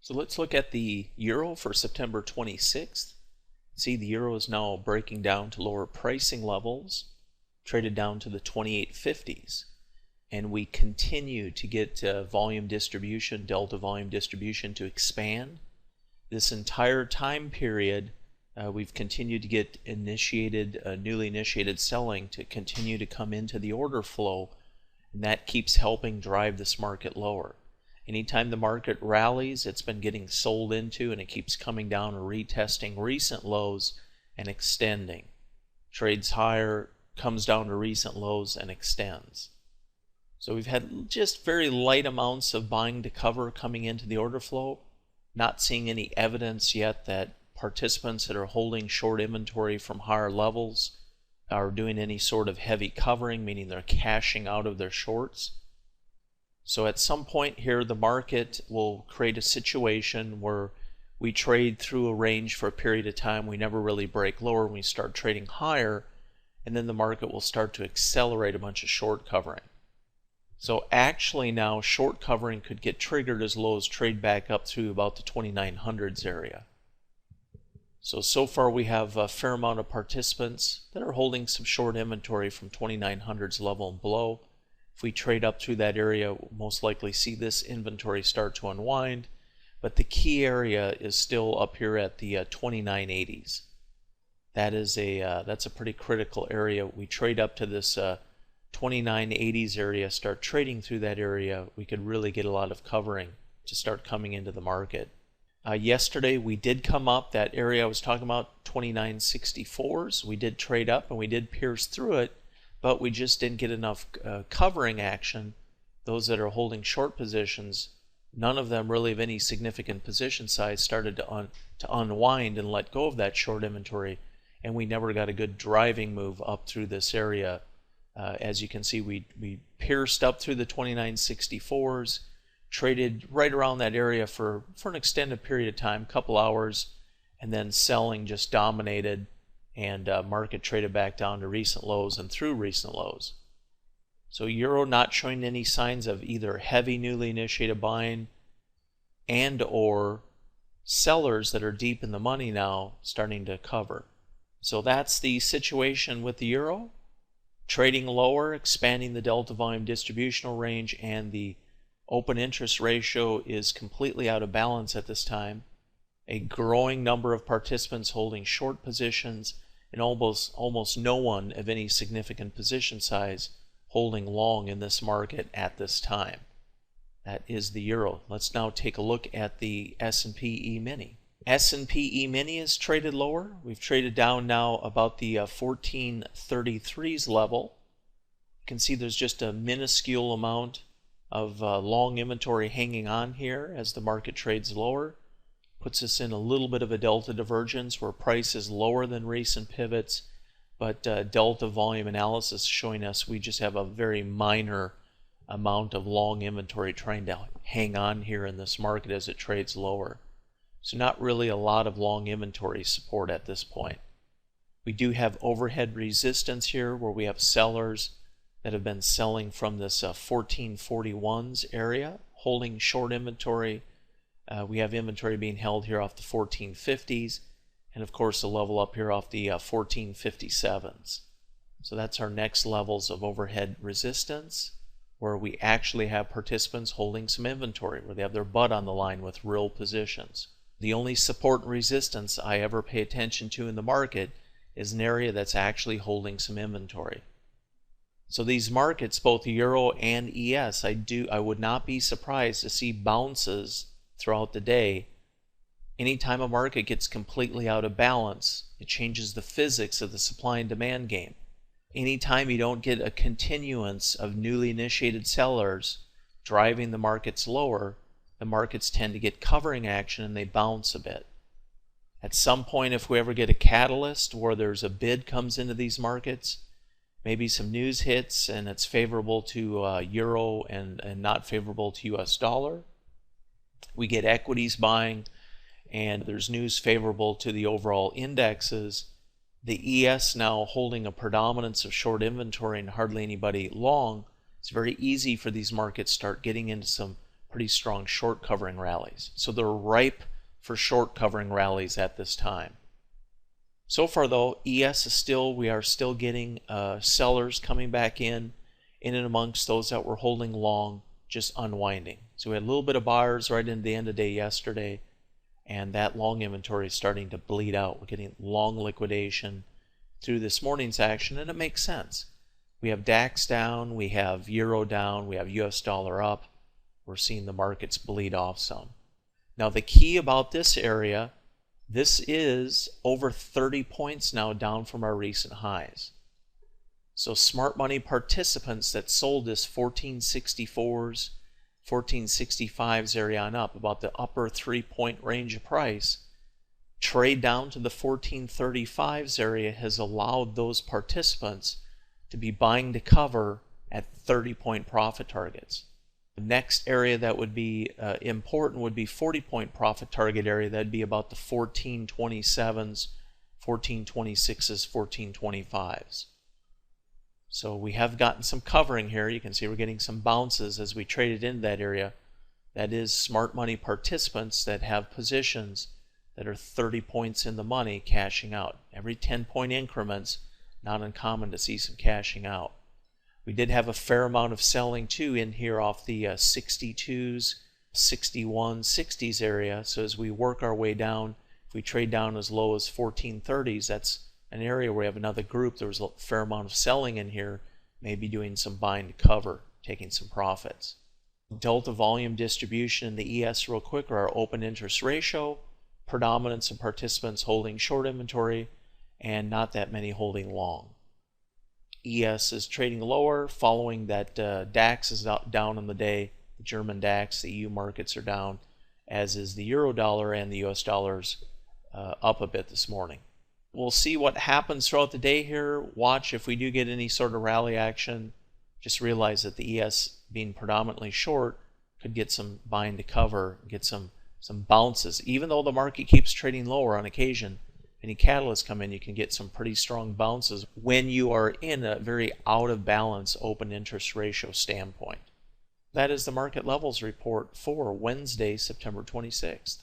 So let's look at the euro for September 26th. See, the euro is now breaking down to lower pricing levels, traded down to the 28.50s. And we continue to get volume distribution, delta volume distribution to expand. This entire time period, we've continued to get newly initiated selling to continue to come into the order flow, and that keeps helping drive this market lower. Anytime the market rallies, it's been getting sold into, and it keeps coming down and retesting recent lows and extending. Trades higher, comes down to recent lows and extends. So we've had just very light amounts of buying to cover coming into the order flow. Not seeing any evidence yet that participants that are holding short inventory from higher levels are doing any sort of heavy covering, meaning they're cashing out of their shorts. So at some point here, the market will create a situation where we trade through a range for a period of time. We never really break lower when we start trading higher, and then the market will start to accelerate a bunch of short covering. So actually now short covering could get triggered as low as trade back up through about the 2900s area. So far we have a fair amount of participants that are holding some short inventory from 2900s level and below. If we trade up through that area, we'll most likely see this inventory start to unwind. But the key area is still up here at the 2980s. That's a pretty critical area. We trade up to this 2980s area, start trading through that area, we could really get a lot of covering to start coming into the market. Yesterday we did come up, that area I was talking about, 2964s. We did trade up and we did pierce through it, but we just didn't get enough covering action. Those that are holding short positions, none of them really of any significant position size, started to unwind and let go of that short inventory, and we never got a good driving move up through this area. As you can see, we pierced up through the 2964s, traded right around that area for an extended period of time, couple hours, and then selling just dominated, and market traded back down to recent lows and through recent lows. So euro not showing any signs of either heavy newly initiated buying and or sellers that are deep in the money now starting to cover. So that's the situation with the euro. Trading lower, expanding the delta volume distributional range, and the open interest ratio is completely out of balance at this time. A growing number of participants holding short positions, and almost no one of any significant position size holding long in this market at this time. That is the euro. Let's now take a look at the S&P E-mini. S&P E-mini is traded lower. We've traded down now about the 1433s level. You can see there's just a minuscule amount of long inventory hanging on here as the market trades lower. Puts us in a little bit of a delta divergence where price is lower than recent pivots, but delta volume analysis showing us we just have a very minor amount of long inventory trying to hang on here in this market as it trades lower. So not really a lot of long inventory support at this point. We do have overhead resistance here where we have sellers that have been selling from this 1441s area, holding short inventory. We have inventory being held here off the 1450s, and of course a level up here off the 1457s. So that's our next levels of overhead resistance, where we actually have participants holding some inventory, where they have their butt on the line with real positions. The only support and resistance I ever pay attention to in the market is an area that's actually holding some inventory. So these markets, both Euro and ES, I would not be surprised to see bounces throughout the day. Anytime a market gets completely out of balance, it changes the physics of the supply and demand game. Anytime you don't get a continuance of newly initiated sellers driving the markets lower, the markets tend to get covering action and they bounce a bit. At some point, if we ever get a catalyst where there's a bid comes into these markets, maybe some news hits and it's favorable to euro and not favorable to US dollar, we get equities buying and there's news favorable to the overall indexes, the ES now holding a predominance of short inventory and hardly anybody long, it's very easy for these markets to start getting into some pretty strong short covering rallies. So they're ripe for short covering rallies at this time. So far though, ES is still, we are still getting sellers coming back in and amongst those that were holding long, just unwinding. So we had a little bit of buyers right into the end of the day yesterday, and that long inventory is starting to bleed out. We're getting long liquidation through this morning's action, and it makes sense. We have DAX down, we have Euro down, we have US dollar up. We're seeing the markets bleed off some. Now the key about this area, this is over 30 points now down from our recent highs. So smart money participants that sold this 1464s, 1465s area on up, about the upper 3-point range of price, trade down to the 1435s area has allowed those participants to be buying to cover at 30-point profit targets. The next area that would be important would be 40-point profit target area. That'd be about the 1427s, 1426s, 1425s. So we have gotten some covering here. You can see we're getting some bounces as we traded into that area. That is smart money participants that have positions that are 30 points in the money cashing out. Every 10-point increments, not uncommon to see some cashing out. We did have a fair amount of selling too in here off the 62s, 61s, 60s area. So as we work our way down, if we trade down as low as 1430s, that's an area where we have another group. There was a fair amount of selling in here, maybe doing some buying to cover, taking some profits. Delta volume distribution in the ES real quick are our open interest ratio, predominance of participants holding short inventory, and not that many holding long. ES is trading lower following that DAX is down on the day. The German DAX, the EU markets are down, as is the Eurodollar, and the US dollars up a bit this morning. We'll see what happens throughout the day here. Watch if we do get any sort of rally action. Just realize that the ES being predominantly short could get some buying to cover, get some bounces. Even though the market keeps trading lower on occasion, any catalysts come in, you can get some pretty strong bounces when you are in a very out of balance open interest ratio standpoint. That is the market levels report for Wednesday, September 26th.